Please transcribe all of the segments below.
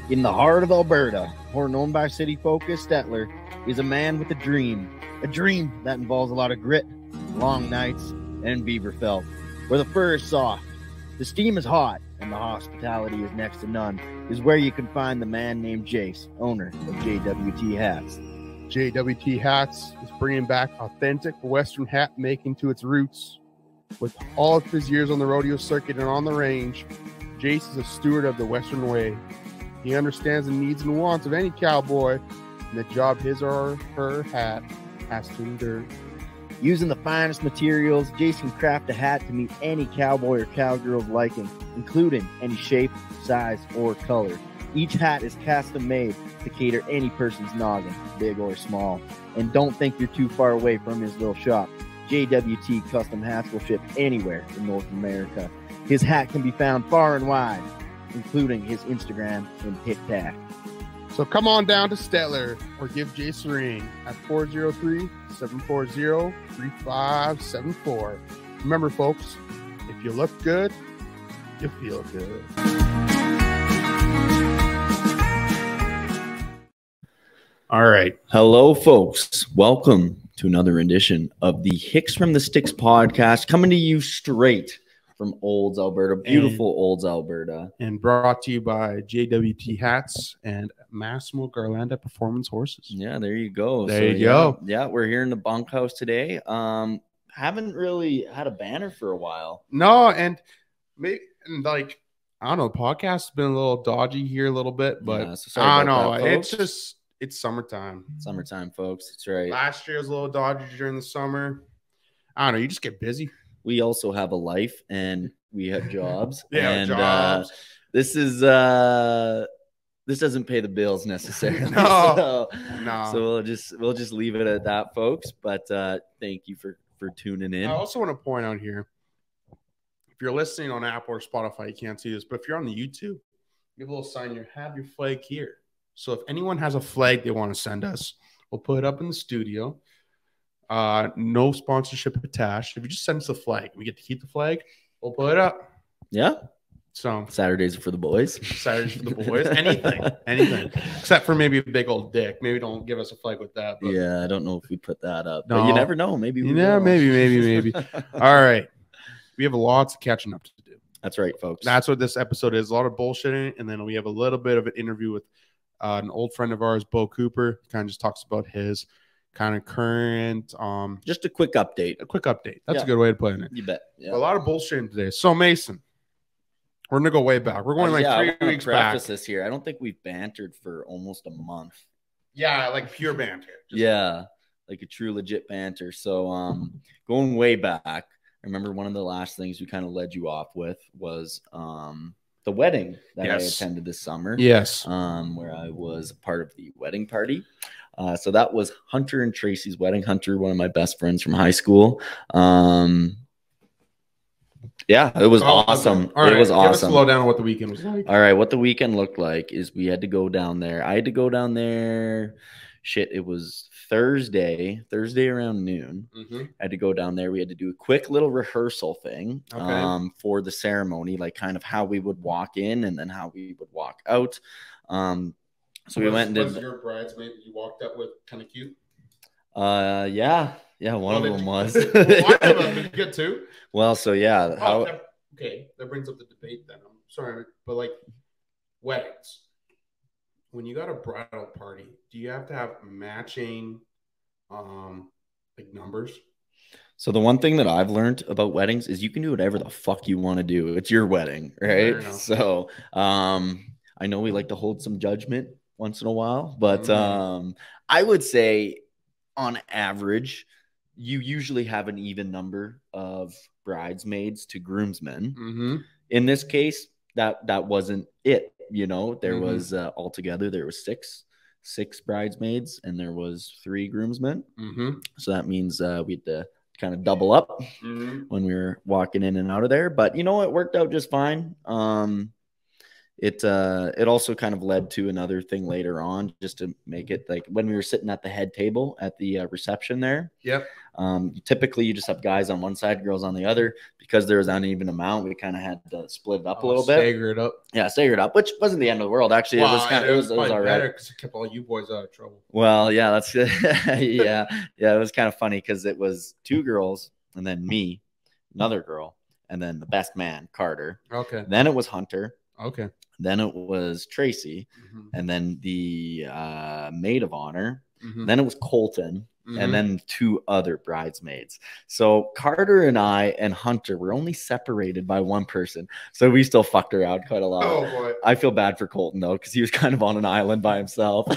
In the heart of Alberta, or known by city folk as Stettler, is a man with a dream that involves a lot of grit, long nights, and beaver felt, where the fur is soft, the steam is hot, and the hospitality is next to none, is where you can find the man named Jace, owner of JWT Hats. JWT Hats is bringing back authentic Western hat making to its roots. With all of his years on the rodeo circuit and on the range, Jace is a steward of the Western way. He understands the needs and wants of any cowboy and the job his or her hat has to endure. Using the finest materials, Jace can craft a hat to meet any cowboy or cowgirl's liking, including any shape, size, or color. Each hat is custom made to cater any person's noggin, big or small. And don't think you're too far away from his little shop. JWT Custom Hats will ship anywhere in North America. His hat can be found far and wide, including his Instagram and TikTok. So come on down to Stettler or give Jace a ring at 403-740-3574. Remember, folks, if you look good, you feel good. All right. Hello, folks. Welcome to another edition of the Hicks from the Sticks podcast, coming to you straight from Olds, Alberta. Beautiful Olds, Alberta. And brought to you by JWT Hats and Massimo Garlanda Performance Horses. Yeah, there you go. There you go. Yeah, we're here in the bunkhouse today. Haven't really had a banner for a while. No, and maybe like I don't know, the podcast's been a little dodgy here a little bit, but Yeah, so I don't sorry know. about that, folks. It's summertime. Summertime, folks. That's right. Last year was a little dodgy during the summer. I don't know. You just get busy. We also have a life and we have jobs. Yeah, and jobs. This doesn't pay the bills necessarily. No. So we'll just leave it at that, folks. But thank you for tuning in. I also want to point out here, if you're listening on Apple or Spotify, you can't see this, but if you're on the YouTube, you have a little sign here, have your flag here. So if anyone has a flag they want to send us, we'll put it up in the studio. No sponsorship attached. If you just send us a flag, we get to keep the flag, we'll put it up. Yeah. So Saturdays are for the boys. Saturdays for the boys. Anything. Except for maybe a big old dick. Maybe don't give us a flag with that. But Yeah, I don't know if we put that up. No. But you never know. Maybe we yeah, will. maybe. All right. We have lots of catching up to do. That's right, folks. That's what this episode is. A lot of bullshitting, and then we have a little bit of an interview with an old friend of ours, Beau Cooper. Kind of just talks about his kind of current just a quick update. That's a good way to put it. You bet. Yeah. A lot of bullshitting today. So Mason, we're gonna go way back. We're going like I 3 wanna weeks back. preface this here. I don't think we've bantered for almost a month. Yeah, like pure banter. Yeah, like a true legit banter. So going way back, I remember one of the last things we kind of led you off with was the wedding that I attended this summer. Yes. Where I was part of the wedding party. So that was Hunter and Tracy's wedding. Hunter, one of my best friends from high school. Yeah, it was awesome. All right, it was give us a awesome. slow down on what the weekend was like. All right, what the weekend looked like is we had to go down there. I had to go down there. Shit, it was Thursday around noon. Mm-hmm. I had to go down there. We had to do a quick little rehearsal thing for the ceremony, like kind of how we would walk in and then how we would walk out. So we went and did. Was your bridesmaid that you walked up with kind of cute? Yeah, one of them was. One of them was good too. Well, so yeah. That brings up the debate then. I'm sorry, but like weddings. When you got a bridal party, do you have to have matching like numbers? So the one thing that I've learned about weddings is you can do whatever the fuck you want to do. It's your wedding, right? So I know we like to hold some judgment once in a while, but I would say on average, you usually have an even number of bridesmaids to groomsmen. Mm-hmm. In this case, that wasn't it. You know, there was altogether there was six bridesmaids and there was 3 groomsmen. Mm-hmm. So that means we had to kind of double up when we were walking in and out of there. But you know, it worked out just fine. It also kind of led to another thing later on, just to make it like when we were sitting at the head table at the reception there. Yep. Typically, you just have guys on one side, girls on the other. Because there was uneven amount, we kind of had to split it up a little bit. Stagger it up. Yeah, stagger it up, which wasn't the end of the world. Actually, it was kind of, it was all right. Because it kept all you boys out of trouble. Well, yeah, that's good. Yeah, it was kind of funny because it was 2 girls and then me, another girl, and then the best man, Carter. Okay. Then it was Hunter. Okay. Then it was Tracy, and then the maid of honor. Then it was Colton, and then 2 other bridesmaids. So Carter and I and Hunter were only separated by 1 person. So we still fucked around quite a lot. Oh, boy. I feel bad for Colton, though, because he was kind of on an island by himself.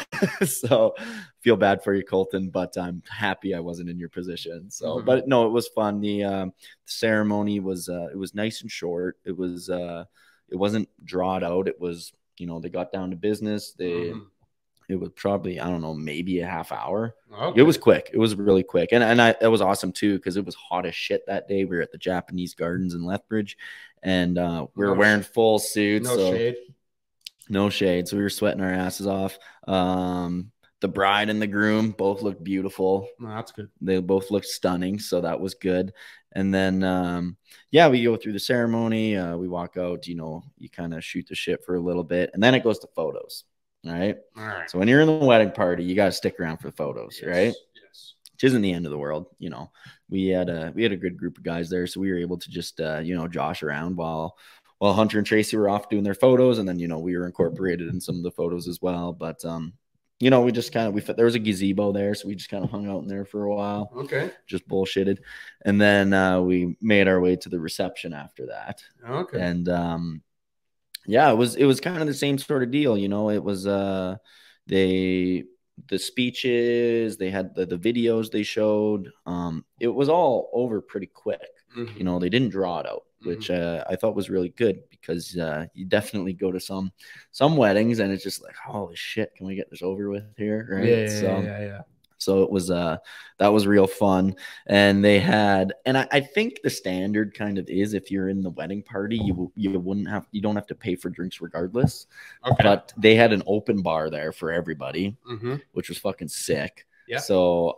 So feel bad for you, Colton, but I'm happy I wasn't in your position. So, but no, it was fun. The ceremony was it was nice and short. It was it wasn't drawn out. It was, you know, they got down to business. They it was probably, I don't know, maybe a half hour. Okay. It was quick. It was really quick. And it was awesome too, because it was hot as shit that day. We were at the Japanese Gardens in Lethbridge, and we were wearing full suits. No shade. No shade. So we were sweating our asses off. The bride and the groom both looked beautiful. No, that's good. They both looked stunning. So that was good. And then, yeah, we go through the ceremony. We walk out, you know, you kind of shoot the shit for a little bit. And then it goes to photos. All right. So when you're in the wedding party, you got to stick around for photos, right? Yes. Which isn't the end of the world. You know, we had a good group of guys there. So we were able to just, you know, josh around while Hunter and Tracy were off doing their photos. And then, you know, we were incorporated in some of the photos as well. But, you know, we just kind of, there was a gazebo there. So we just kind of hung out in there for a while. Okay. Just bullshitted. And then we made our way to the reception after that. Okay. And, yeah, it was kind of the same sort of deal. You know, it was, the speeches, they had the videos they showed. It was all over pretty quick. You know, they didn't draw it out, which I thought was really good, because you definitely go to some weddings and it's just like, holy shit, can we get this over with here? Right. Yeah. So it was that was real fun. And they had, and I think the standard kind of is, if you're in the wedding party, you don't have to pay for drinks regardless. Okay. But they had an open bar there for everybody, which was fucking sick. Yeah. So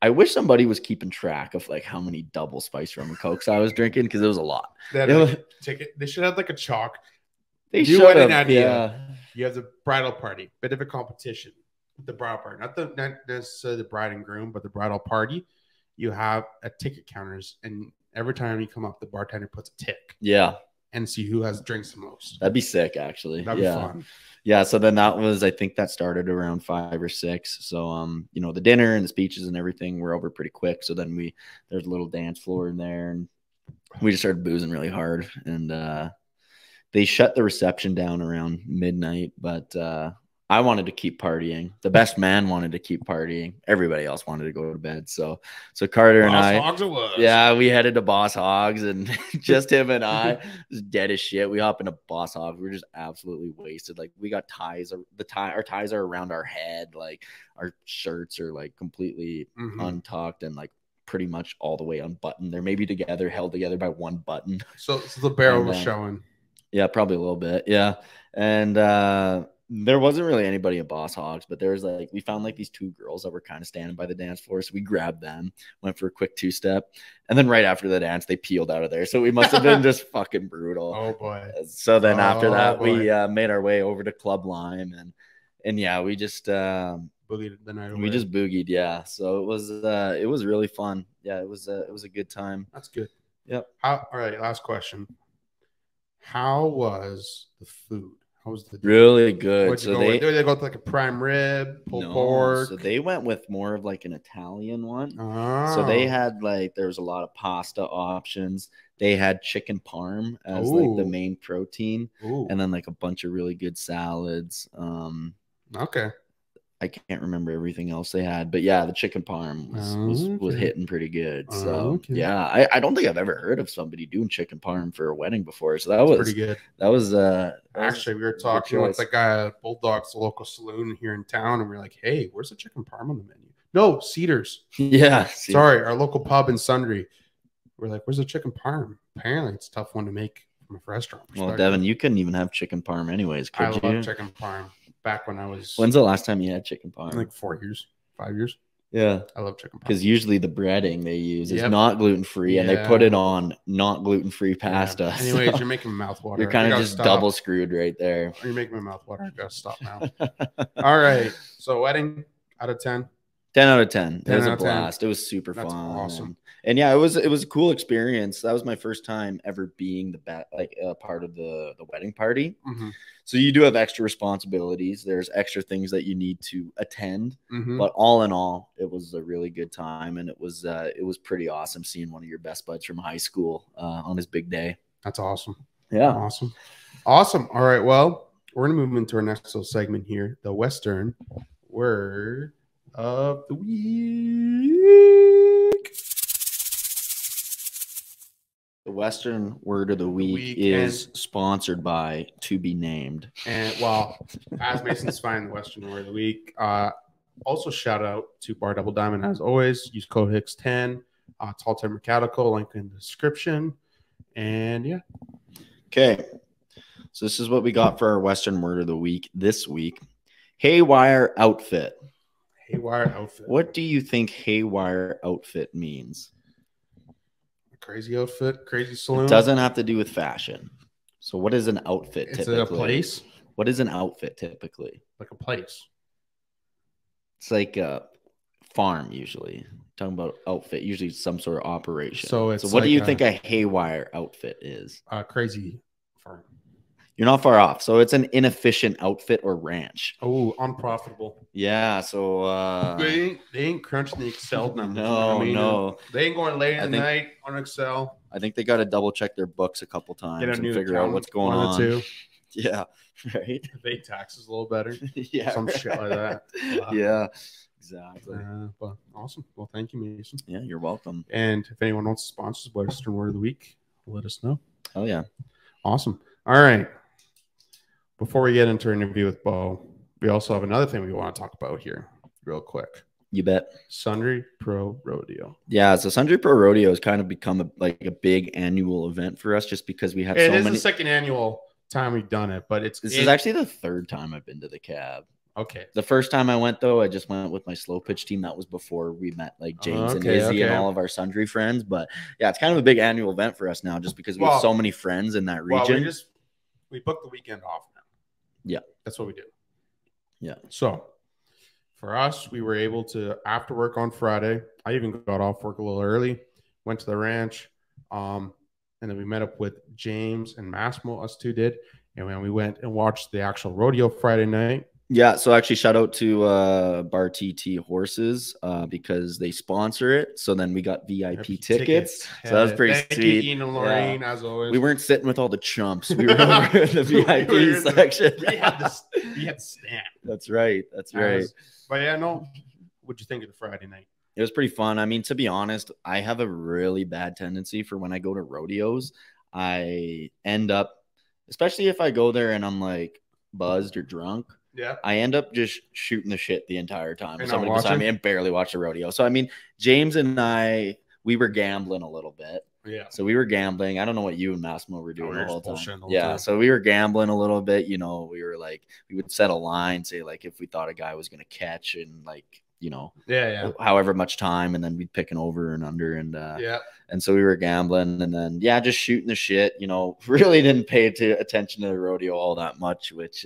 I wish somebody was keeping track of like how many double spice rum and cokes I was drinking, because it was a lot. They should have like a chalk. They should have an idea. Yeah. You have the bridal party, bit of a competition. The bridal party, not necessarily the bride and groom, but the bridal party. You have a ticket counters, and every time you come up, the bartender puts a tick. Yeah. And see who has drinks the most. That'd be sick, actually. That'd be fun. Yeah. So then I think that started around 5 or 6. So, you know, the dinner and the speeches and everything were over pretty quick. So then there's a little dance floor in there, and we just started boozing really hard. And they shut the reception down around midnight, but I wanted to keep partying. The best man wanted to keep partying. Everybody else wanted to go to bed. So Carter and I, Hogs it was. Yeah, we headed to Boss Hogs, and just him and I, just dead as shit. We hop into Boss Hogs. We were just absolutely wasted. Like, we got ties. Our ties are around our head. Like, our shirts are like completely untucked and like pretty much all the way unbuttoned. They're maybe held together by one button. So the barrel was showing. Yeah, probably a little bit. Yeah, and there wasn't really anybody at Boss Hogs, but there was we found these 2 girls that were kind of standing by the dance floor. So we grabbed them, went for a quick 2-step. And then right after the dance, they peeled out of there. So we must have been just fucking brutal. Oh boy. So then after that, we made our way over to Club Lime, and yeah, we just, boogied the night away. We just boogied. Yeah. So it was really fun. Yeah. It was a good time. That's good. Yep. All right. Last question. How was the food? How was the dinner? Really good? So they go with like a prime rib, pulled pork. So they went with more of like an Italian one. Oh. So they had there was a lot of pasta options. They had chicken parm as like the main protein, and then like a bunch of really good salads. Okay. I can't remember everything else they had, but yeah, the chicken parm was hitting pretty good. So yeah, I don't think I've ever heard of somebody doing chicken parm for a wedding before. So that was pretty good. That was actually, we were talking with the guy at Bulldog's, the local saloon here in town, and we were like, "Hey, where's the chicken parm on the menu?" No, Cedars. Yeah, sorry, our local pub in Sundre. We're like, "Where's the chicken parm?" Apparently, it's a tough one to make from a restaurant perspective. Well, Devin, you couldn't even have chicken parm anyways, could you? I love chicken parm. Back when I was... When's the last time you had chicken parm? Like 4 years, 5 years. Yeah. I love chicken Because parm. usually the breading they use is Yep. not gluten-free, and they Yeah. put it on not gluten-free pasta. Yeah. Anyways, So you're making my mouth water. you're kind I of gotta just stop. double screwed right there. You're making my mouth water. I gotta stop now. All right. So wedding out of 10. 10 out of 10. It 10 was out a of 10. blast. It was super That's fun. awesome. And yeah, it was a cool experience. That was my first time ever being part of the wedding party. Mm-hmm. So you do have extra responsibilities. There's extra things that you need to attend. Mm-hmm. But all in all, it was a really good time, and it was pretty awesome seeing one of your best buds from high school on his big day. That's awesome. Yeah. Awesome. All right. Well, we're gonna move into our next little segment here, the Western Word of the Week. The Western Word of the Week is sponsored by To Be Named. And well, as Mason's finding the Western Word of the Week, also shout out to Bar Double Diamond as always. Use code Hicks10. Tall Timber Calico, link in the description. And yeah. Okay. So this is what we got for our Western Word of the Week this week. Haywire outfit. Haywire outfit. What do you think haywire outfit means? Crazy outfit, crazy saloon. It doesn't have to do with fashion. So what is an outfit typically? Is it a place? What is an outfit typically? Like a place. It's like a farm usually. Talking about outfit, usually some sort of operation. So what do you think a haywire outfit is? Crazy farm. You're not far off. So it's an inefficient outfit or ranch. Oh, unprofitable. Yeah. So they ain't crunching the Excel numbers. No, no. They ain't going late at night on Excel. I think they got to double check their books a couple times and figure out what's going on. Yeah. Right. Pay taxes a little better. Yeah. Some shit like that. Yeah. Exactly. But awesome. Well, thank you, Mason. Yeah, you're welcome. And if anyone wants to sponsor Western Word of the Week, let us know. Oh yeah. Awesome. All right. Before we get into our interview with Beau, we also have another thing we want to talk about here real quick. You bet. Sundry Pro Rodeo. Yeah, so Sundry Pro Rodeo has kind of become a big annual event for us just because we have so many. It is the second annual time we've done it, but this is actually the third time I've been to the cab. Okay. The first time I went, though, I just went with my slow pitch team. That was before we met like James and Izzy and all of our Sundry friends. But yeah, it's kind of a big annual event for us now just because we have so many friends in that region. Well, we booked the weekend off now. Yeah. That's what we do. Yeah. So for us, we were able to, after work on Friday, I even got off work a little early, went to the ranch, and then we met up with James and Massimo, us two did. And when we went and watched the actual rodeo Friday night. Yeah, so actually shout out to Bar TT Horses because they sponsor it. So then we got VIP tickets. So that was pretty sweet. Thank you, Ian and Lorraine, as always. We weren't sitting with all the chumps. We were over in the VIP section. We had the stand. That's right. That's right. But yeah, no. What'd you think of the Friday night? It was pretty fun. I mean, to be honest, I have a really bad tendency for when I go to rodeos. I end up, especially if I go there and I'm like buzzed or drunk. Yeah, I end up just shooting the shit the entire time. Somebody beside me and barely watch the rodeo. So I mean, James and we were gambling a little bit. Yeah. So we were gambling. I don't know what you and Massimo were doing the whole time. Yeah. So we were gambling a little bit. You know, we were like, we would set a line, say like if we thought a guy was gonna catch and like, you know, however much time, and then we'd pick an over and under, and and so we were gambling, and then just shooting the shit. You know, really didn't pay attention to the rodeo all that much, which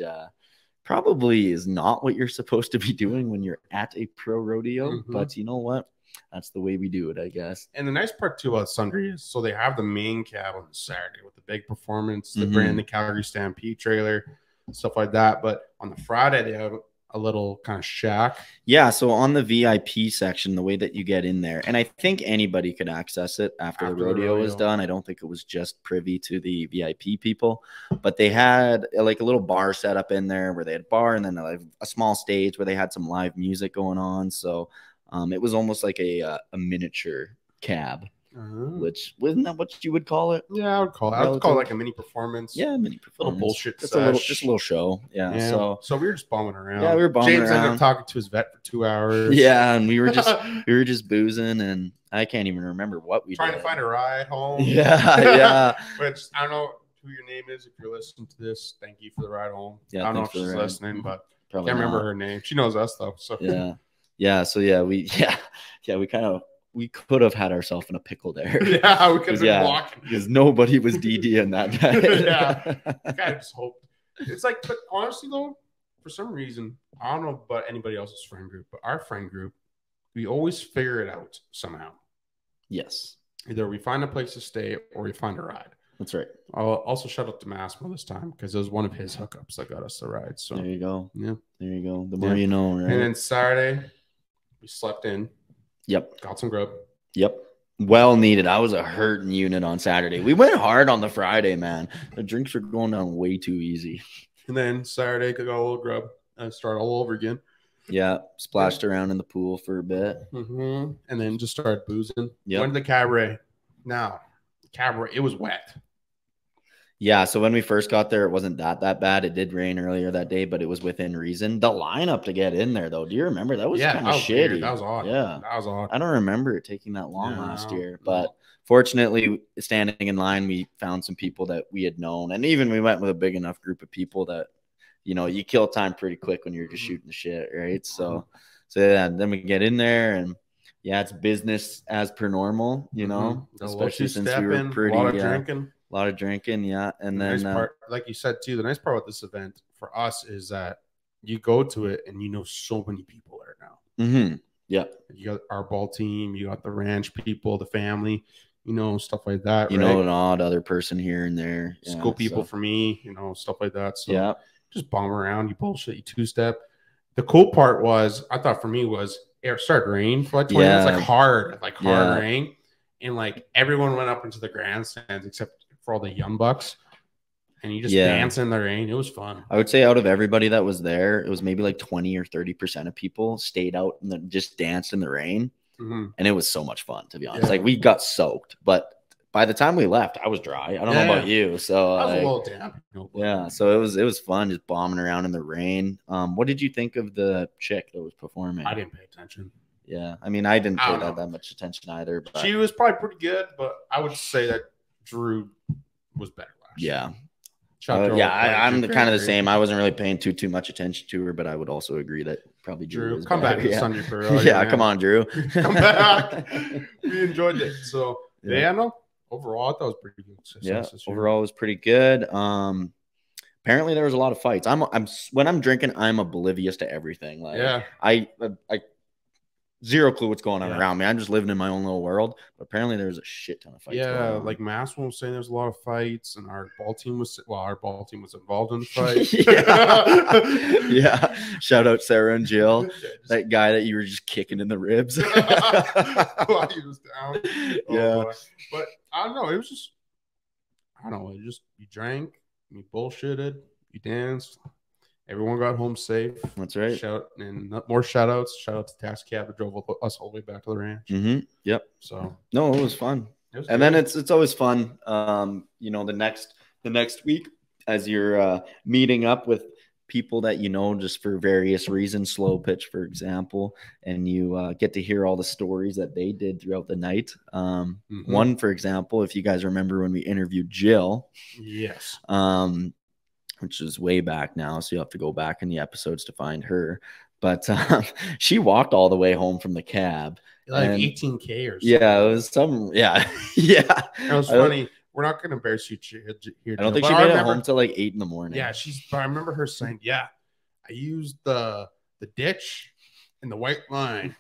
probably is not what you're supposed to be doing when you're at a pro rodeo. Mm-hmm. But you know what? That's the way we do it, I guess. And the nice part too about Sundry is, so they have the main cab on Saturday with the big performance, the brand, the Calgary Stampede trailer, stuff like that. But on the Friday, they have a little kind of shack. Yeah, so on the VIP section, the way that you get in there, and I think anybody could access it after the rodeo was done. I don't think it was just privy to the VIP people, but they had like a little bar set up in there where they had a bar and then a small stage where they had some live music going on. So it was almost like a miniature cab. Which wasn't that what you would call it? Yeah, I would call it. I would call it like a mini performance. Yeah, mini performance. Little bullshit. Just a little show. Yeah. So we were just bumming around. Yeah, we were bumming James around. ended up talking to his vet for 2 hours. Yeah, and we were just boozing, and I can't even remember what we trying to find a ride home. Yeah. Which I don't know who your name is. If you're listening to this, thank you for the ride home. Yeah, I don't know if she's listening, but probably can't remember her name. She knows us though. So yeah. Yeah. So yeah, we could have had ourselves in a pickle there. Yeah, we could have been walking because nobody was DD in that night. Yeah, I just hope it's like. But honestly, though, for some reason, I don't know about anybody else's friend group, but our friend group, we always figure it out somehow. Yes. Either we find a place to stay or we find a ride. That's right. I'll also shout out to Massimo this time because it was one of his hookups that got us the ride. So there you go. Yeah, there you go. The more you know, right? And then Saturday, we slept in. Yep. Got some grub. Yep. Well needed. I was a hurting unit on Saturday. We went hard on the Friday, man. The drinks were going down way too easy. And then Saturday, got a little grub and start all over again. Yeah. Splashed around in the pool for a bit. And then just started boozing. Yep. Went to the cabaret. Now, cabaret, it was wet. Yeah, so when we first got there, it wasn't that bad. It did rain earlier that day, but it was within reason. The lineup to get in there, though, do you remember? That was kind of shitty. Weird. That was odd. Yeah, that was odd. I don't remember it taking that long last year, but fortunately, standing in line, we found some people that we had known, and even we went with a big enough group of people that, you know, you kill time pretty quick when you're just shooting the shit, right? So yeah, then we get in there and. Yeah, it's business as per normal, you know, especially since we were pretty. A lot of drinking. A lot of drinking, yeah. And then, nice part, like you said, too, the nice part about this event for us is that you go to it and you know so many people there now. Mm-hmm. Yeah. You got our ball team, you got the ranch people, the family, you know, stuff like that. You know, an odd other person here and there. School people for me, you know, stuff like that. So yeah, just bomb around, you bullshit, you two-step. The cool part was, I thought for me was, it started raining for like 20 minutes, like hard rain. And like everyone went up into the grandstands except for all the young bucks. And you just dance in the rain. It was fun. I would say out of everybody that was there, it was maybe like 20 or 30% of people stayed out and then just danced in the rain. And it was so much fun, to be honest. Like we got soaked, but by the time we left, I was dry. I don't know about you. So I was a little damp. Yeah, so it was fun just bombing around in the rain. What did you think of the chick that was performing? I didn't pay attention. Yeah, I mean, I didn't pay that much attention either. But she was probably pretty good, but I would say that Drew was better last year. I'm kind of the same. I wasn't really paying too much attention to her, but I would also agree that probably Drew come back to Sunday for come on, Drew. Come back. We enjoyed it. So overall, I thought it was pretty good. Overall it was pretty good. Apparently there was a lot of fights. When I'm drinking, I'm oblivious to everything. Like I zero clue what's going on around me. I'm just living in my own little world. But apparently there was a shit ton of fights. Yeah, like Massimo was saying there's a lot of fights, and our ball team was involved in the fight. Yeah. Shout out Sarah and Jill. That guy that you were just kicking in the ribs. While he was down. Yeah. But I don't know. It was just you drank, you bullshitted, you danced. Everyone got home safe. That's right. More shout outs. Shout out to Tax Cab that drove us all the way back to the ranch. Yep. So no, it was fun. Then it's always fun. You know, the next week as you're meeting up with people that you know just for various reasons, slow pitch, for example, and you get to hear all the stories that they did throughout the night. One, for example, if you guys remember when we interviewed Jill. Yes. Which is way back now, so you have to go back in the episodes to find her. But she walked all the way home from the cab. Like 18K or something. Yeah, it was some. Yeah. It was funny. We're not going to embarrass you here. I don't think she made it home till like 8 in the morning. Yeah, I remember her saying, I used the ditch and the white line,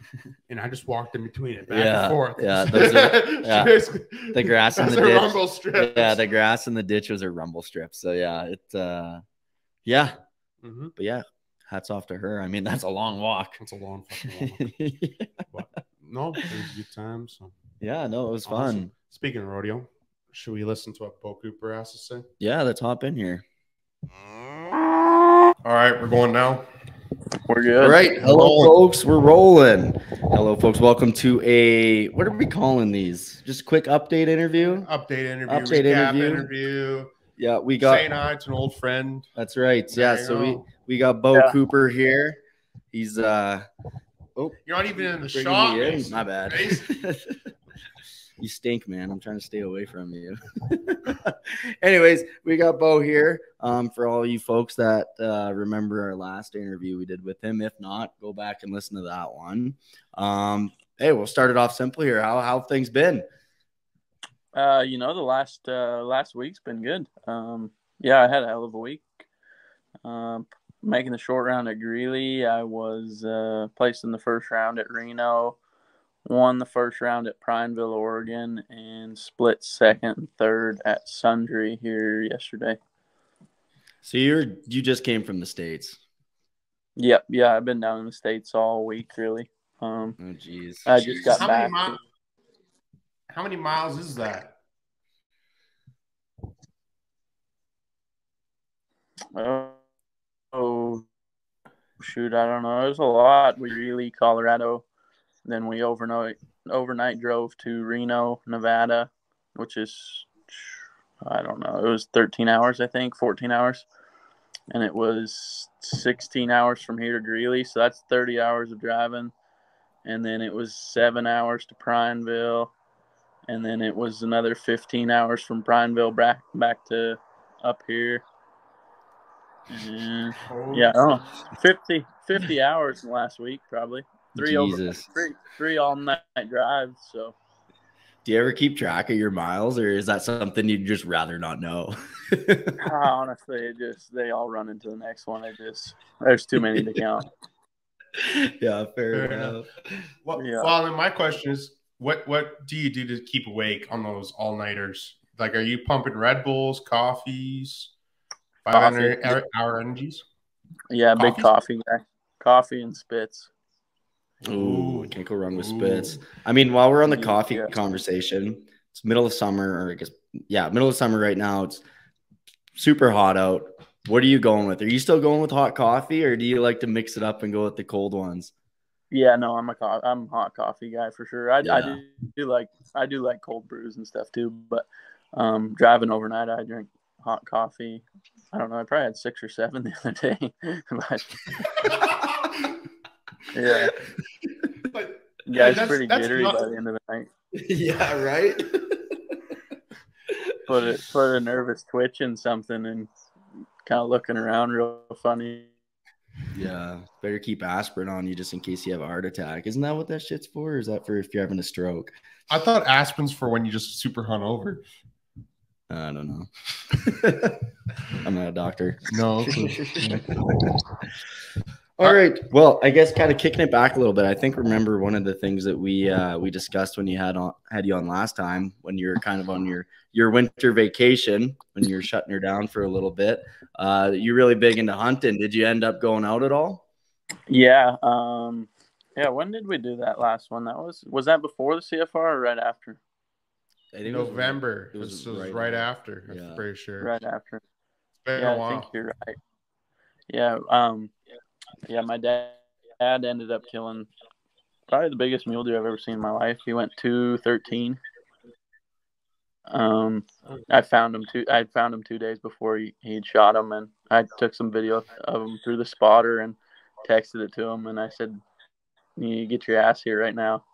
and I just walked in between it, back and forth. Yeah, the grass in the ditch. Rumble strips. Yeah, the grass in the ditch was a rumble strip. So But hats off to her. I mean, that's a long walk. It's a long fucking walk. But no, it was a good time. So yeah, no, it was fun. Speaking of rodeo, should we listen to what Beau Cooper has to say? Yeah, let's hop in here. All right, we're going now. We're good. All right. Hello, folks. We're rolling. Hello, folks. Welcome to what are we calling these? Just a quick update interview? Update interview. Yeah, we got saying hi to an old friend. That's right. So we got Beau Cooper here. He's you're not even in the shot. My bad. You stink, man. I'm trying to stay away from you. Anyways, we got Beau here. For all you folks that remember our last interview we did with him. If not, go back and listen to that one. Hey, we'll start it off simple here. How have things been? The last week's been good. Yeah, I had a hell of a week. Making the short round at Greeley, I was placed in the first round at Reno, won the first round at Prineville, Oregon, and split second and third at Sundre here yesterday. So you just came from the States. Yep, yeah, I've been down in the States all week, really. Oh, geez. I just got back. How many miles is that? Oh, shoot, I don't know. It was a lot. We Greeley, Colorado. Then we overnight drove to Reno, Nevada, which is, I don't know, it was 13 hours, I think, 14 hours. And it was 16 hours from here to Greeley, so that's 30 hours of driving. And then it was 7 hours to Prineville. And then it was another 15 hours from Prineville back to up here. And yeah, 50 hours in the last week, probably. Three all-night drives. So, do you ever keep track of your miles, or is that something you'd just rather not know? Honestly, they all run into the next one. There's too many to count. Yeah, fair enough. Well, then my question is, what do you do to keep awake on those all-nighters? Like, are you pumping Red Bulls, coffees, 500-hour energies? Yeah, big coffee guy. Coffee and spits. Ooh, can't go wrong with spits. I mean, while we're on the coffee conversation, it's middle of summer, or I guess, middle of summer right now. It's super hot out. What are you going with? Are you still going with hot coffee, or do you like to mix it up and go with the cold ones? Yeah, no, I'm a hot coffee guy for sure. I do like cold brews and stuff too, but driving overnight, I drink hot coffee. I don't know. I probably had 6 or 7 the other day. Yeah. It's pretty jittery by the end of the night. Yeah, right? Put a nervous twitch in something and kind of looking around real funny. Yeah. Better keep aspirin on you just in case you have a heart attack. Isn't that what that shit's for? Or is that for if you're having a stroke? I thought aspirin's for when you just super hungover. I don't know. I'm not a doctor. No. All right. Well, I guess kind of kicking it back a little bit. I think remember one of the things that we discussed when you had you on last time, when you were kind of on your winter vacation, when you were shutting her down for a little bit. You're really big into hunting. Did you end up going out at all? Yeah. Yeah. When did we do that last one? Was that before the CFR or right after? I think November. It was right after. Yeah. I'm pretty sure. Right after. Yeah, I think you're right. Yeah. Yeah, my dad ended up killing probably the biggest mule deer I've ever seen in my life. He went 213. I found him 2 days before he'd shot him, and I took some video of him through the spotter and texted it to him, and I said, "You get your ass here right now."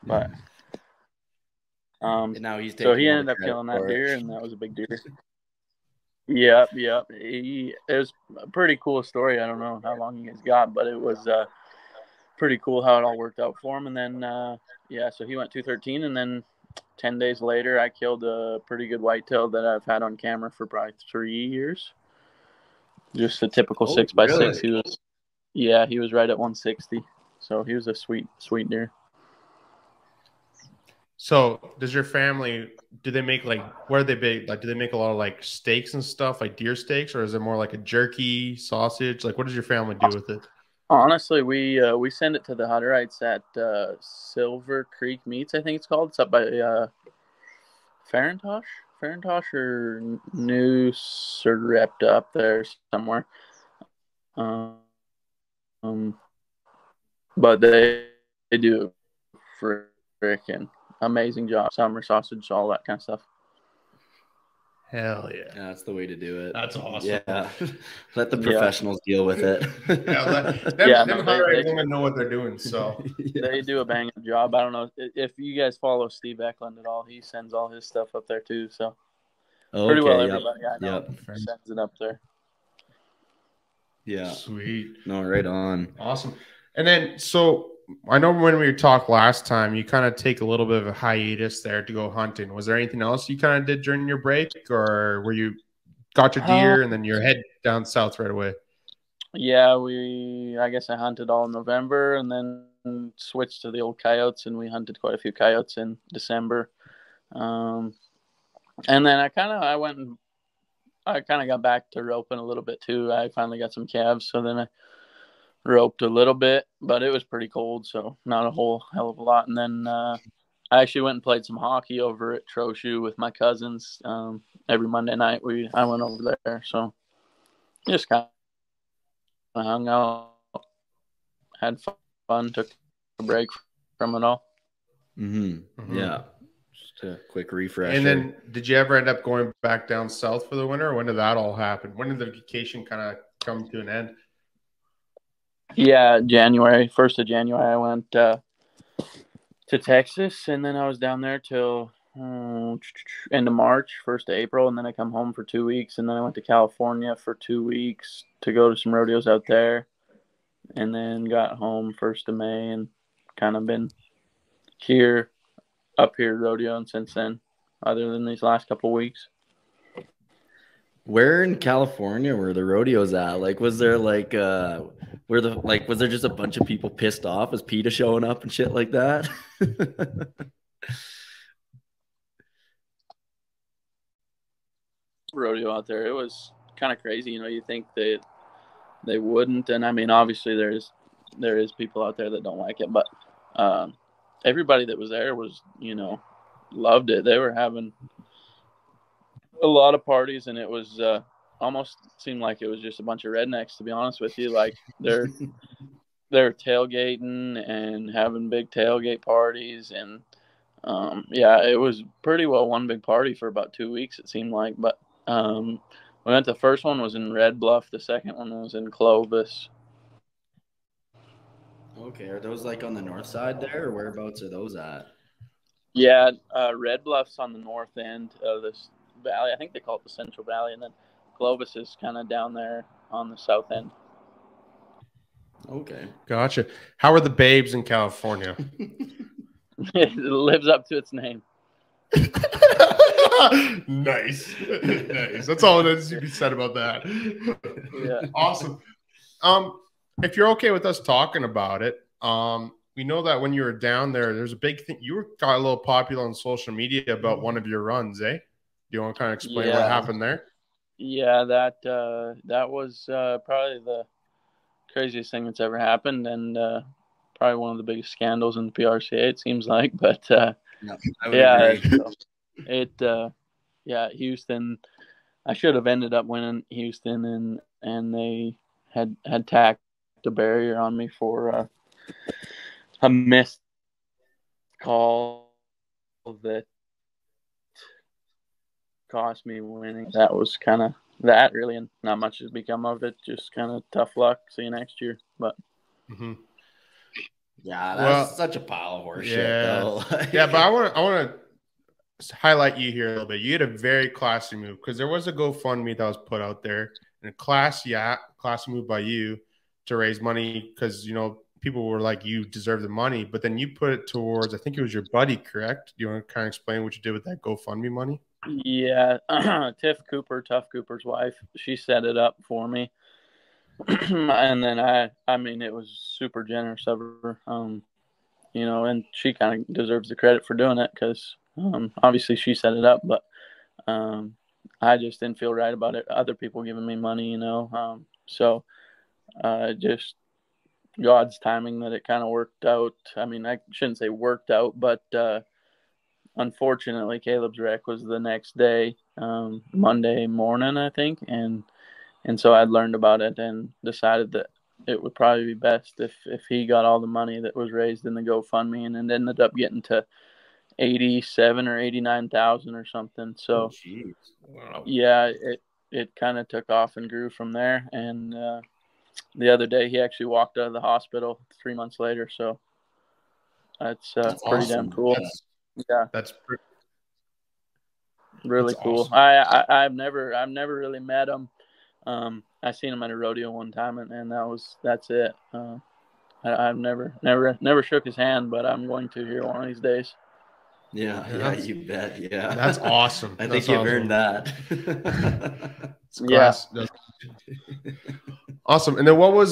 But now he's so he ended up killing that deer, and that was a big deer. Yep. It was a pretty cool story. I don't know how long you guys got, but it was pretty cool how it all worked out for him. And then, so he went 213, and then 10 days later, I killed a pretty good whitetail that I've had on camera for probably 3 years. Just a typical 6x6. Really? He was right at 160. So he was a sweet deer. So does your family, do they make what are they big? Like, do they make a lot of steaks and stuff, like deer steaks, or is it more like a jerky, sausage? Like, what does your family do with it? Honestly, we send it to the Hutterites at Silver Creek Meats, I think it's called. It's up by Farintosh or New Surrepta up there somewhere. But they do freaking amazing job. Summer sausage, all that kind of stuff. Hell yeah. Yeah, that's the way to do it. That's awesome. Yeah. Let the professionals deal with it. Them hiring women know what they're doing. So they do a bang up job. I don't know if you guys follow Steve Eklund at all. He sends all his stuff up there too. So pretty well everybody I know sends it up there. Yeah. Sweet. No, right on. Awesome. And then, so I know when we talked last time, you kind of take a little bit of a hiatus there to go hunting. Was there anything else you kind of did during your break, or were you got your deer and then your head down south right away? Yeah, I guess I hunted all in November and then switched to the old coyotes, and we hunted quite a few coyotes in December. And then I kind of got back to roping a little bit too. I finally got some calves, so then I roped a little bit, but it was pretty cold, so not a whole hell of a lot. And then I actually went and played some hockey over at Trochu with my cousins. Every Monday night I went over there, so just kind of hung out, had fun, took a break from it all. Yeah, just a quick refresh. And then, did you ever end up going back down south for the winter, or when did that all happen? When did the vacation kind of come to an end? Yeah, 1st of January, I went to Texas, and then I was down there till end of March, 1st of April, and then I come home for 2 weeks, and then I went to California for 2 weeks to go to some rodeos out there, and then got home 1st of May, and kind of been up here rodeoing since then, other than these last couple of weeks. Where in California were the rodeos at? Like, was there was there just a bunch of people pissed off as PETA showing up and shit like that? Rodeo out there, it was kind of crazy. You think that they wouldn't, and I mean, obviously there is people out there that don't like it, but everybody that was there was, loved it. They were having a lot of parties, and it was almost seemed like it was just a bunch of rednecks, to be honest with you. Like they're tailgating and having big tailgate parties, and it was pretty well one big party for about 2 weeks, it seemed like. But we went. The first one was in Red Bluff. The second one was in Clovis. Okay, are those like on the north side there, or whereabouts are those at? Yeah, Red Bluff's on the north end of this valley. I think they call it the Central Valley, and then Clovis is kind of down there on the south end. Okay, gotcha. How are the babes in California? It lives up to its name. Nice. That's all that needs to be said about that. Yeah. Awesome. If you're okay with us talking about it, we know that when you were down there's a big thing. You got a little popular on social media about one of your runs, eh? Do you want to kind of explain what happened there? Yeah, that was probably the craziest thing that's ever happened, and probably one of the biggest scandals in the PRCA, it seems like. But Houston. I should have ended up winning Houston, and they had tacked a barrier on me for a missed call that cost me winning. That was kind of that, really, and not much has become of it. Just kind of tough luck. See you next year. But yeah, that's such a pile of horse shit, though. Yeah, but I want to highlight you here a little bit. You had a very classy move, because there was a GoFundMe that was put out there, and a classy move by you to raise money, because people were like, you deserve the money, but then you put it towards, I think it was your buddy, correct? Do you want to kind of explain what you did with that GoFundMe money? Yeah, Tiff Cooper, Tough Cooper's wife, she set it up for me. And then I mean, it was super generous of her, and she kind of deserves the credit for doing it, because obviously she set it up, but I just didn't feel right about it. Other people giving me money, so just God's timing that it kind of worked out. I mean, I shouldn't say worked out, but unfortunately, Caleb's wreck was the next day, Monday morning, I think, and so I'd learned about it and decided that it would probably be best if he got all the money that was raised in the GoFundMe, and it ended up getting to 87 or 89,000 or something. So, Jeez. Wow. yeah, it kind of took off and grew from there. And the other day, he actually walked out of the hospital 3 months later. So that's pretty awesome. damn cool. That's really cool. Awesome. I've never really met him. I seen him at a rodeo one time, and that's it. I've never shook his hand, but I'm going to here one of these days. Yeah, you bet. Yeah, that's awesome. I think you've earned that. Yeah. Awesome. And then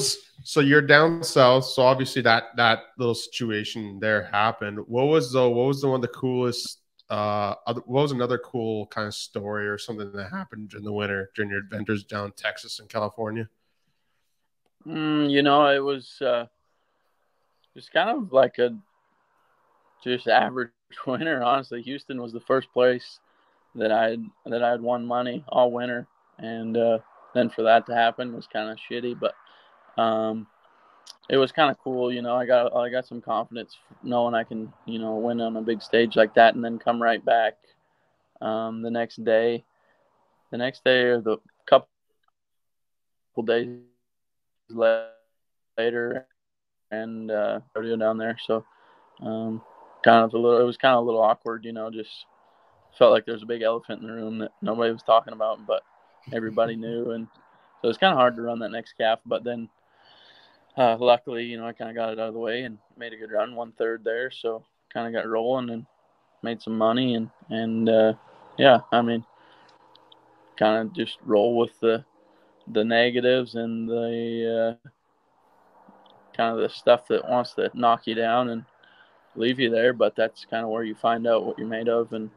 so you're down south, so obviously that little situation there happened. What was one of the coolest what was another cool kind of story or something that happened in the winter during your adventures down Texas and California? It was just kind of like a just average winter. Honestly, Houston was the first place that I'd won money all winter, and then for that to happen was kind of shitty. But it was kind of cool. I got some confidence knowing I can win on a big stage like that, and then come right back the next day or the couple days later, and rodeo down there. So it was kind of a little awkward, just felt like there's a big elephant in the room that nobody was talking about, but everybody knew. And so it's kind of hard to run that next calf. But then luckily, I kind of got it out of the way and made a good run, 1/3 there. So kind of got rolling and made some money. And yeah, I mean, kind of just roll with the negatives and the kind of the stuff that wants to knock you down and leave you there. But that's kind of where you find out what you're made of and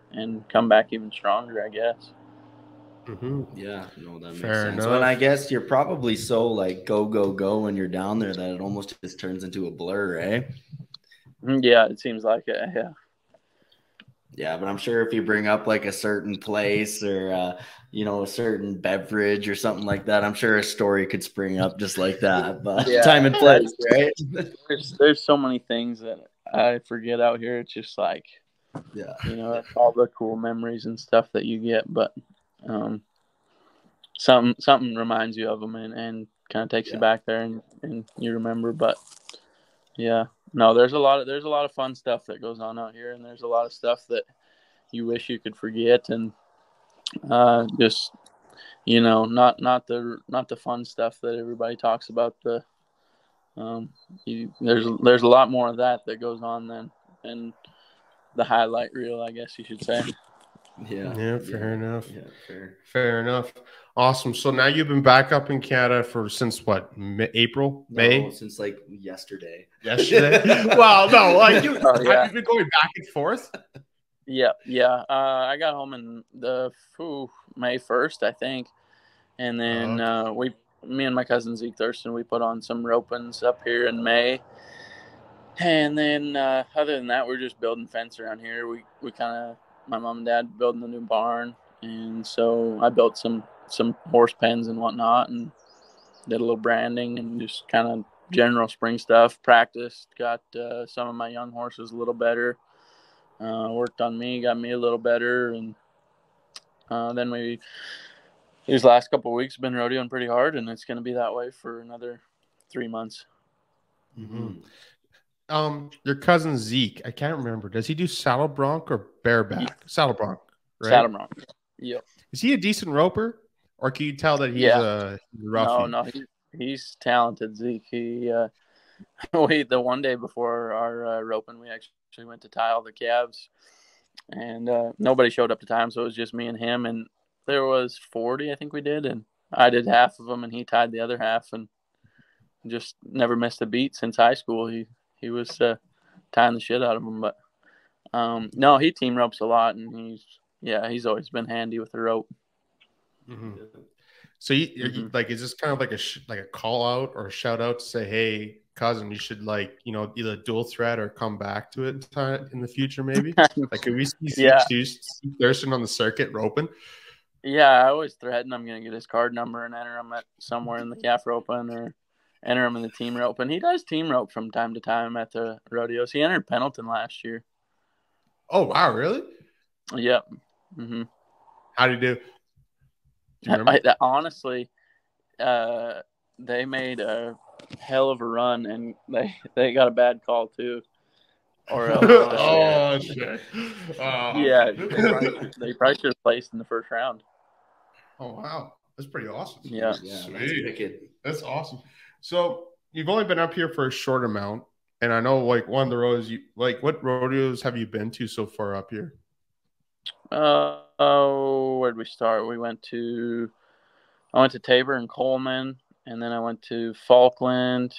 come back even stronger, I guess. Mm-hmm. Yeah, no, that makes Fair sense. enough. And I guess you're probably so like go when you're down there that it almost just turns into a blur, eh? Yeah, it seems like it. Yeah. Yeah, but I'm sure if you bring up like a certain place or a certain beverage or something like that, I'm sure a story could spring up just like that. But time and place, right? There's so many things that I forget out here. It's just like, all the cool memories and stuff that you get, but something reminds you of them and kind of takes you back there and you remember. But yeah, no, there's a lot of fun stuff that goes on out here, and there's a lot of stuff that you wish you could forget, and just not the fun stuff that everybody talks about. There's a lot more of that goes on than the highlight reel, I guess you should say. Yeah, fair enough. Yeah, fair enough. Awesome. So now you've been back up in Canada since what? April? May? No, since like yesterday. Well, no, like have you been going back and forth? Yeah. I got home in May 1st, I think, and then me and my cousin Zeke Thurston, we put on some ropings up here in May. And then other than that, we're just building fence around here. We kind of, my mom and dad building the new barn, and so I built some horse pens and whatnot, and did a little branding and just kind of general spring stuff. Practiced, got some of my young horses a little better. Worked on me, got me a little better, and then these last couple of weeks been rodeoing pretty hard, and it's going to be that way for another 3 months. Mm-hmm. Your cousin Zeke, I can't remember. Does he do saddle bronc or bareback? Saddle bronc, right? Saddle bronc. Yep. Is he a decent roper, or can you tell that he's a roughie? No, he's talented. Zeke. He the one day before our roping, we actually went to tie all the calves, and nobody showed up to time, so it was just me and him. And there was 40, I think we did, and I did half of them, and he tied the other half, and just never missed a beat since high school. He was tying the shit out of them. But no, he team ropes a lot, and he's always been handy with the rope. Mm-hmm. So you like, is this kind of like a call out or a shout out to say, hey, cousin, you should either dual threat or come back to it in the future, maybe? Like, can we see Thurston on the circuit roping? Yeah, I always threaten I'm going to get his card number and enter him at somewhere in the calf roping or enter him in the team rope. And he does team rope from time to time at the rodeos. He entered Pendleton last year. Oh wow, really? Yeah. Mm-hmm. How did you do? Do you remember? Honestly, they made a hell of a run, and they got a bad call too. Or else, oh shit! yeah, they probably should have placed in the first round. Oh wow, that's pretty awesome. Yeah, sweet. That's awesome. So you've only been up here for a short amount, and I know like one of the roads you like. What rodeos have you been to so far up here? Where'd we start? I went to Tabor and Coleman, and then I went to Falkland,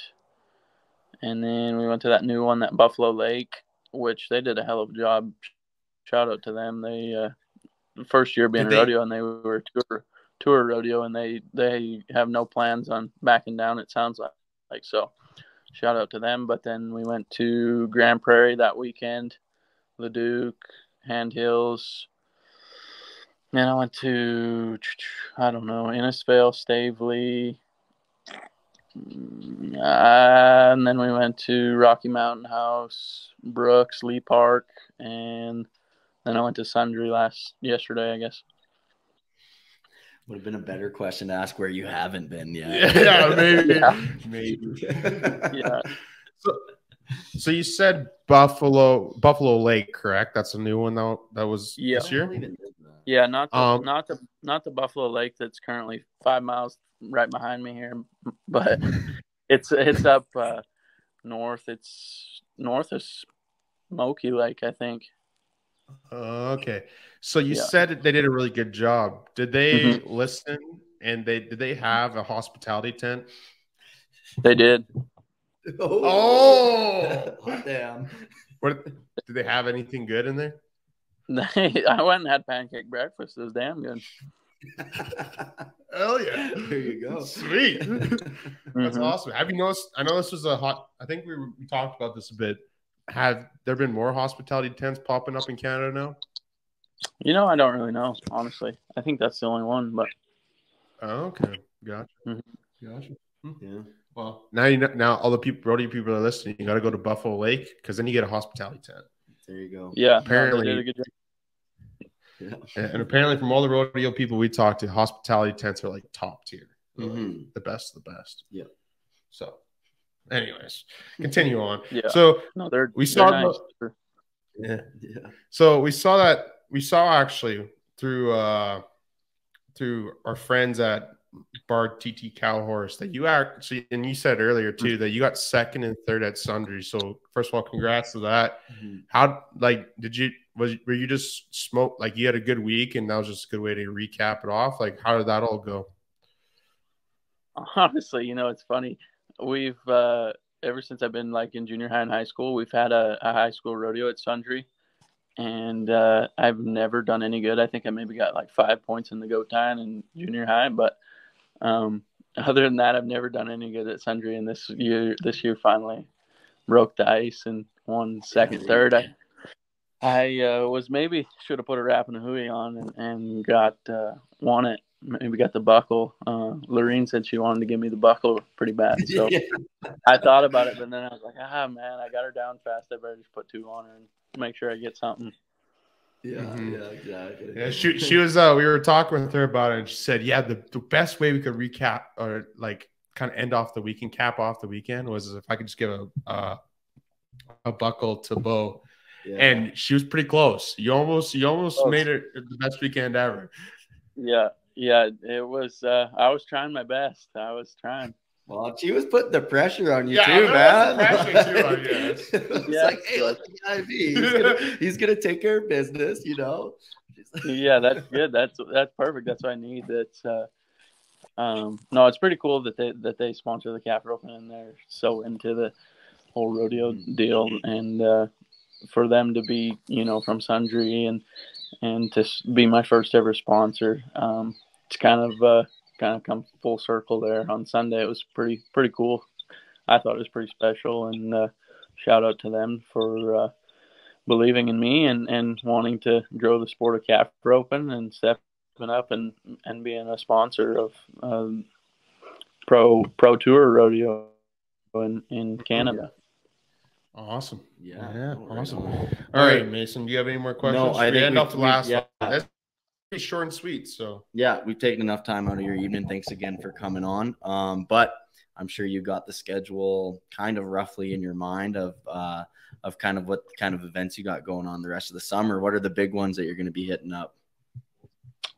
and then we went to that new one, that Buffalo Lake, which they did a hell of a job. Shout out to them. They first year being a rodeo, and they were tour rodeo, and they have no plans on backing down. It sounds like so. Shout out to them. But then we went to Grand Prairie that weekend, Leduc, Hand Hills. Then I went to, I don't know, Innisfail, Stavely. And then we went to Rocky Mountain House, Brooks, Lee Park, and then I went to Sundry yesterday, I guess. Would have been a better question to ask where you haven't been yet. Yeah, maybe. Yeah. So you said Buffalo Lake, correct? That's a new one that was this year. Yeah, not the Buffalo Lake that's currently 5 miles right behind me here, but it's up north. It's north of Smoky Lake, I think. Okay, so you said they did a really good job. Did they listen? And did they have a hospitality tent? They did. Oh, damn! What did they have? Anything good in there? I went and had pancake breakfast. It was damn good. Hell yeah! There you go. Sweet. That's awesome. Have you noticed? I know this was I think we talked about this a bit. Have there been more hospitality tents popping up in Canada now? I don't really know, honestly. I think that's the only one, but. Oh, okay. Gotcha. Gotcha. Yeah. Well, now all the rodeo people are listening. You got to go to Buffalo Lake because then you get a hospitality tent. There you go. Yeah. Apparently, they did a good job. Yeah. And apparently, from all the rodeo people we talked to, hospitality tents are like top tier, like the best of the best. Yeah. So, anyways, continue on. Yeah. So no, they're nice. Yeah. So we saw actually through our friends at Bar TT Cow Horse that you actually, and you said earlier too that you got second and third at Sundry. So first of all, congrats to that. How were you just smoke, like you had a good week and that was just a good way to recap it off? Like how did that all go? Honestly, it's funny. We've ever since I've been like in junior high and high school, we've had a high school rodeo at Sundry, and I've never done any good. I think I maybe got like 5 points in the goat tying in junior high, but other than that, I've never done any good at Sundry. And this year finally broke the ice and won second, third. I was maybe should have put a wrap and a hui on and got won it. Maybe got the buckle. Lorene said she wanted to give me the buckle pretty bad. So I thought about it, but then I was like, man, I got her down fast. I better just put 2 on her and make sure I get something. Yeah, exactly. Yeah, she was. We were talking with her about it, and she said, "Yeah, the best way we could recap or like kind of end off the weekend, cap off the weekend, was if I could just give a buckle to Beau." Yeah. And she was pretty close. You almost made it the best weekend ever. Yeah, it was. I was trying my best. I was trying. Well, she was putting the pressure on you too, man. Pressure too on you. It's like, hey, let the guy be. He's gonna take care of business, Yeah, that's good. That's perfect. That's what I need. That's no, it's pretty cool that they sponsor the calf roping and they're so into the whole rodeo deal, and for them to be from Sundry and to be my first ever sponsor, it's kind of come full circle there. On Sunday it was pretty cool. I thought it was pretty special, and shout out to them for believing in me and wanting to grow the sport of calf roping and stepping up and being a sponsor of pro tour rodeo in Canada. Awesome. Yeah. Awesome. Right. All right, Mason, do you have any more questions? No, I think end off the last yeah. one. That's pretty short and sweet. So yeah, we've taken enough time out of your evening. Thanks again for coming on. But I'm sure you got the schedule kind of roughly in your mind of kind of what kind of events you got going on the rest of the summer. What are the big ones that you're going to be hitting up?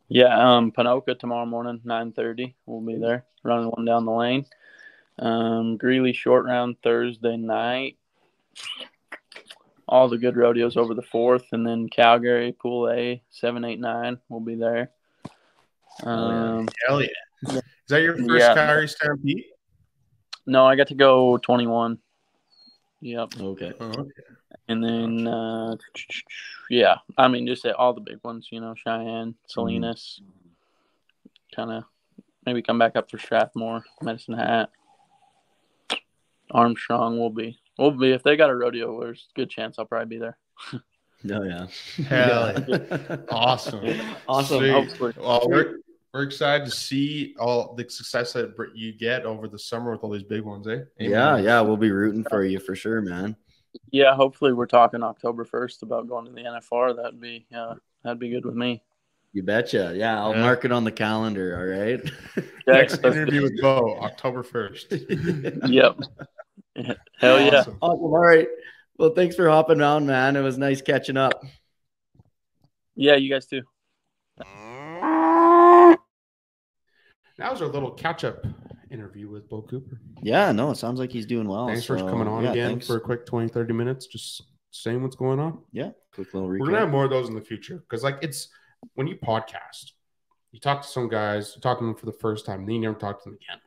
Yeah, Panoka tomorrow morning, 9:30. We'll be there running one down the lane. Greeley short round Thursday night. All the good rodeos over the 4th, and then Calgary Pool A 7, 8, 9. We'll be there. Hell yeah! Is that your first Calgary Stampede? No, I got to go 21. Yep. Okay. And then, I mean, just all the big ones, Cheyenne, Salinas, kind of maybe come back up for Strathmore, Medicine Hat, Armstrong. We'll be if they got a rodeo, there's a good chance I'll probably be there. Oh yeah. Hell yeah. Awesome. Hopefully. Well, we're excited to see all the success that you get over the summer with all these big ones, eh? Amen. Yeah, we'll be rooting for you for sure, man. Yeah, hopefully we're talking October 1st about going to the NFR. That'd be good with me. You betcha. Yeah, I'll mark it on the calendar. All right. Next interview with Beau, October 1st. Yep. Hell yeah. Awesome. All right. Well, thanks for hopping on, man. It was nice catching up. Yeah, you guys too. That was our little catch-up interview with Beau Cooper. Yeah, no, it sounds like he's doing well. Thanks for coming on again for a quick 20, 30 minutes, just saying what's going on. Yeah, quick little recap. We're going to have more of those in the future because, it's when you podcast, you talk to some guys, you talk to them for the first time, then you never talk to them again.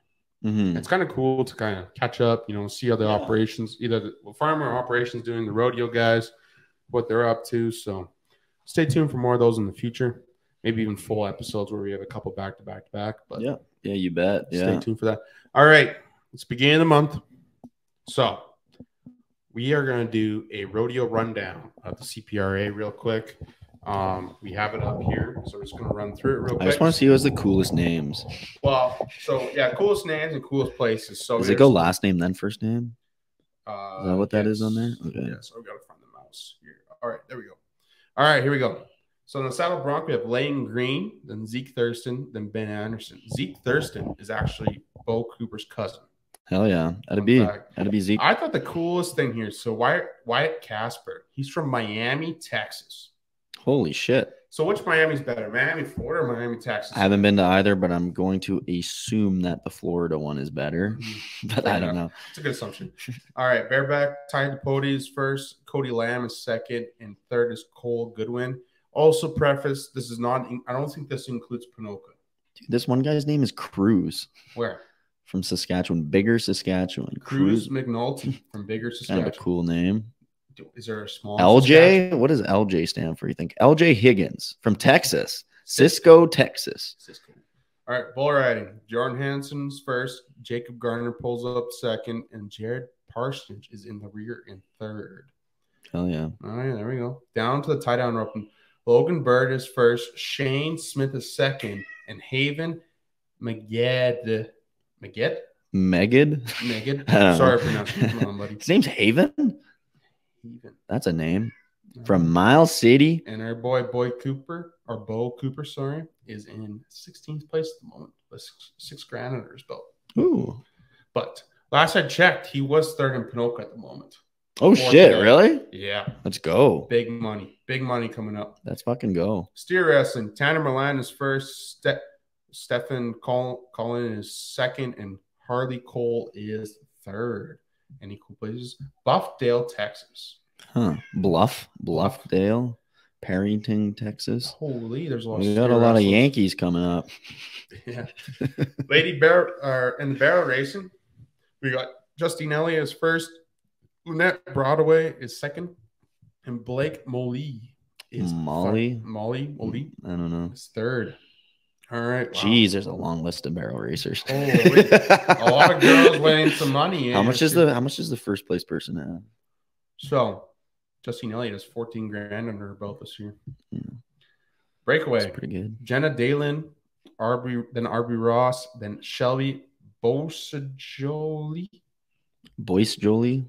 Mm-hmm. It's kind of cool to kind of catch up, see how the operations, either the farmer operations doing, the rodeo guys, what they're up to. So stay tuned for more of those in the future. Maybe even full episodes where we have a couple back to back. But yeah, you bet. Stay tuned for that. All right, it's beginning of the month. So we are going to do a rodeo rundown of the CPRA real quick. We have it up here, so we're just going to run through it real quick. I just want to see who has the coolest names. Well, so yeah, coolest names and coolest places. So does it go last name then first name? Is that what that is on there? Okay. Yeah, so we got to find the mouse here. All right, there we go. All right, here we go. So in the saddle bronc, we have Layton Green, then Zeke Thurston, then Ben Anderson. Zeke Thurston is actually Beau Cooper's cousin. Hell yeah. That'd be Zeke. I thought the coolest thing here, so Wyatt Casper, he's from Miami, Texas. Holy shit. So which Miami's better, Miami, Florida, or Miami, Texas? I haven't been to either, but I'm going to assume that the Florida one is better. But I don't know. It's a good assumption. All right, bareback, Ty Depoti is first, Cody Lamb is second, and third is Cole Goodwin. Also preface, this is not, I don't think this includes Panoka. Dude, this one guy's name is Cruz. Where? From Saskatchewan, Bigger, Saskatchewan. Cruz McNulty from Bigger, Saskatchewan. Kind of a cool name. Is there a small LJ? What does LJ stand for, you think? LJ Higgins from Texas. Cisco, Texas. Cisco. All right, bull riding. Jordan Hansen's first. Jacob Garner pulls up second. And Jared Parsonage is in the rear in third. Hell yeah. All right, there we go. Down to the tie-down rope. Logan Bird is first. Shane Smith is second. And Haven Meged. Sorry for pronouncing it. Come on, buddy. His name's Haven? That's a name. From Miles City. And our boy Beau Cooper, is in 16th place at the moment with $6,000 under his belt. Ooh. But last I checked, he was third in Panoka at the moment. Oh, shit. Really? Yeah. Let's go. Big money coming up. Let's fucking go. Steer wrestling. Tanner Milan is first. Stefan Collin is second. And Harley Cole is third. Any cool places? Bluffdale, Texas. Huh. Bluffdale, Perryton, Texas. Holy, there's a lot. We got a lot of Yankees coming up. Yeah. Lady Bear in the barrel racing, we got Justine Elliott is first. Lynette Broadway is second, and Blake Molly is Molly. I don't know. Is third. All right. Wow. Jeez, there's a long list of barrel racers. Holy, a lot of girls winning some money. How much does the first place person have? So, Justine Elliott has $14,000 under her belt this year. Yeah. Breakaway. That's pretty good. Jenna Dalen, then Arby Ross, then Shelby Boisjoli. Boyce Jolie.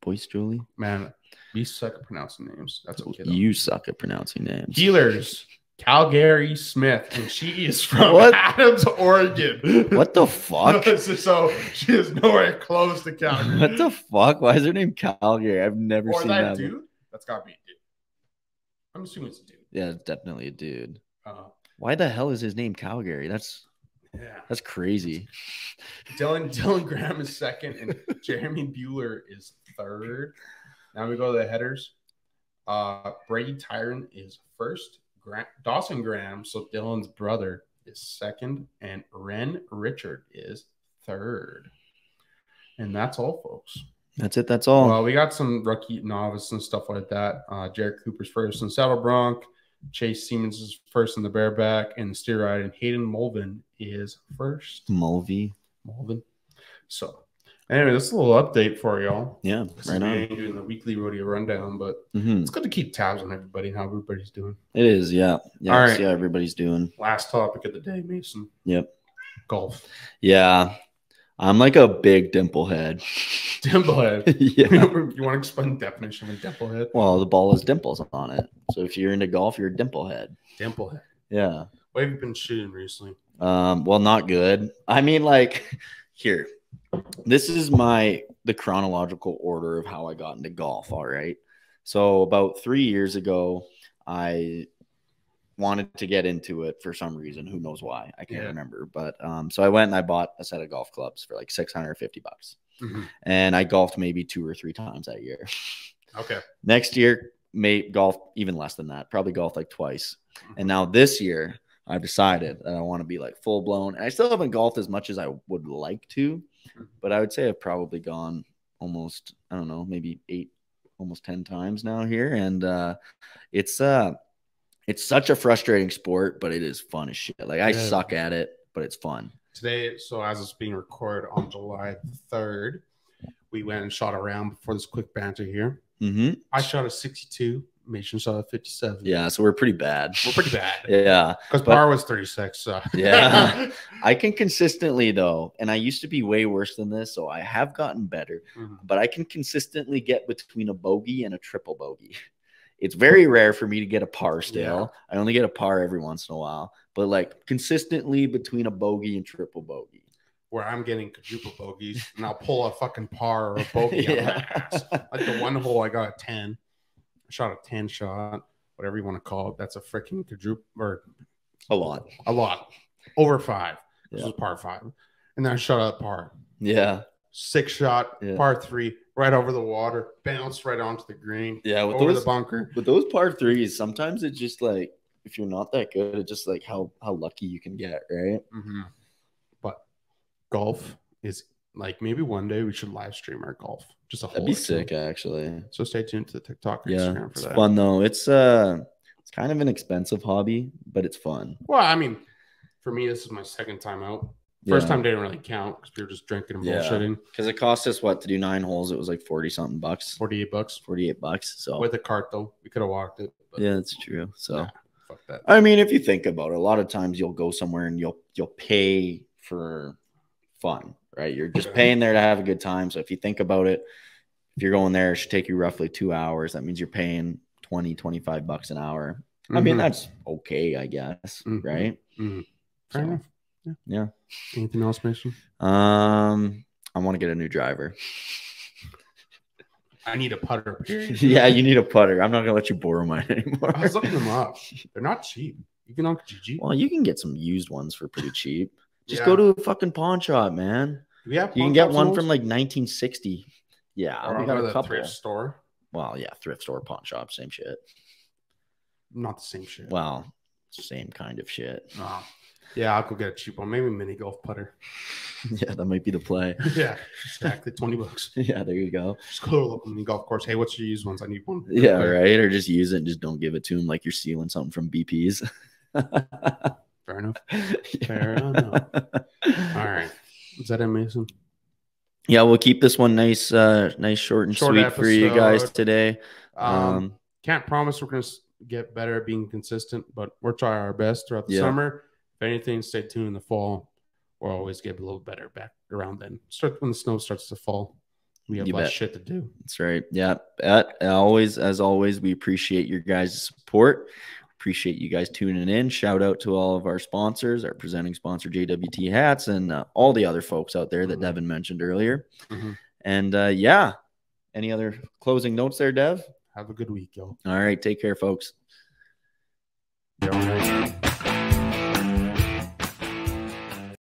Boyce Julie. Man, we suck at pronouncing names. That's okay. Though. You suck at pronouncing names. Healers, Calgary Smith, and she is from Adams, Oregon. What the fuck? So she is nowhere close to Calgary. What the fuck? Why is her name Calgary? I've never seen that. Dude? That's gotta be a dude. I'm assuming it's a dude. Yeah, it's definitely a dude. Uh-huh. Why the hell is his name Calgary? That's crazy. Dylan Graham is second, and Jeremy Bueller is third. Now we go to the headers. Brady Tyron is first. Dawson Graham, so Dylan's brother, is second, and Ren Richard is third. And that's all, folks. That's it. That's all. Well, we got some rookie novice and stuff like that. Jared Cooper's first in Saddle Bronc. Chase Siemens is first in the bareback, and the steer ride, and Hayden Mulvin is first. Mulvey. So, anyway, this is a little update for y'all. Yeah, right on. We ain't doing the weekly rodeo rundown, but it's good to keep tabs on everybody and how everybody's doing. It is, yeah. Yeah, all right. See how everybody's doing. Last topic of the day, Mason. Yep. Golf. Yeah. I'm like a big dimple head. Dimple head? Yeah. You want to explain the definition of a dimple head? Well, the ball has dimples on it. So if you're into golf, you're a dimple head. Dimple head. Yeah. What have you been shooting recently? Well, not good. I mean, like, here. This is the chronological order of how I got into golf, all right? So about 3 years ago, I wanted to get into it for some reason. Who knows why? I can't remember. But so I went and I bought a set of golf clubs for like $650. And I golfed maybe 2 or 3 times that year. Okay. Next year, golf even less than that. Probably golfed like twice. And now this year, I've decided that I want to be like full blown. And I still haven't golfed as much as I would like to, but I would say I've probably gone almost, I don't know, maybe 8, almost 10 times now here. And it's such a frustrating sport, but it is fun as shit. Like I suck at it, but it's fun. Today, so as it's being recorded on July 3rd, we went and shot around before this quick banter here. I shot a 62. Mason shot a 57. Yeah, so we're pretty bad. We're pretty bad. Yeah. Because par was 36. So. Yeah. I can consistently, though, and I used to be way worse than this, so I have gotten better, but I can consistently get between a bogey and a triple bogey. It's very rare for me to get a par still. Yeah. I only get a par every once in a while, but like consistently between a bogey and triple bogey. Where I'm getting quadruple bogeys, and I'll pull a fucking par or a bogey out of my ass. Like the one hole, I got a 10. I shot a 10 shot, whatever you want to call it. That's a freaking quadruple or a lot. Over 5. This was par 5. And then I shot a par. Yeah. 6 shot, par 3, right over the water, bounced right onto the green. Yeah, with over the bunker. With those par 3s, sometimes it's just like if you're not that good, it's just like how lucky you can get, right? But golf is like maybe one day we should live stream our golf. Just a whole. That'd be sick, actually. So stay tuned to the TikTok or Instagram for that. It's fun though. It's kind of an expensive hobby, but it's fun. Well, I mean, for me, this is my second time out. First time didn't really count because we were just drinking and bullshitting. Because it cost us what to do 9 holes? It was like $40-something bucks. $48. $48. So with a cart though, we could have walked it. But yeah, that's true. So fuck that. I mean, if you think about it, a lot of times you'll go somewhere and you'll pay for fun, right? You're just paying there to have a good time. So if you think about it, if you're going there, it should take you roughly 2 hours. That means you're paying $20-$25 an hour. I mean, that's okay, I guess, right? Fair enough. Yeah. Anything else, Mason? I want to get a new driver. I need a putter. Yeah, you need a putter. I'm not gonna let you borrow mine anymore. I was looking them up. They're not cheap. You can on Kijiji. Well, you can get some used ones for pretty cheap. Just go to a fucking pawn shop, man. You can get one from like 1960. Yeah, or we got a couple. Thrift store. Well, yeah, thrift store, pawn shop, same shit. Not the same shit. Well, same kind of shit. Oh. Yeah, I'll go get a cheap one. Maybe a mini golf putter. Yeah, that might be the play. Yeah, exactly. $20. Yeah, there you go. Just go to a local mini golf course. Hey, what's your used ones? I need one. Yeah, right. Or just use it and just don't give it to them like you're stealing something from BP's. Fair enough. Fair enough. All right. Is that it, Mason? Yeah, we'll keep this one nice, short and sweet episode for you guys today. Can't promise we're going to get better at being consistent, but we'll try our best throughout the summer. If anything, stay tuned in the fall. We'll always get a little better back around then. Start when the snow starts to fall. We have less shit to do. That's right. Yeah. As always, we appreciate your guys' support. Appreciate you guys tuning in. Shout out to all of our sponsors, our presenting sponsor, JWT Hats, and all the other folks out there that Devin mentioned earlier. And yeah, any other closing notes there, Dev? Have a good week, yo. All right. Take care, folks. Yeah.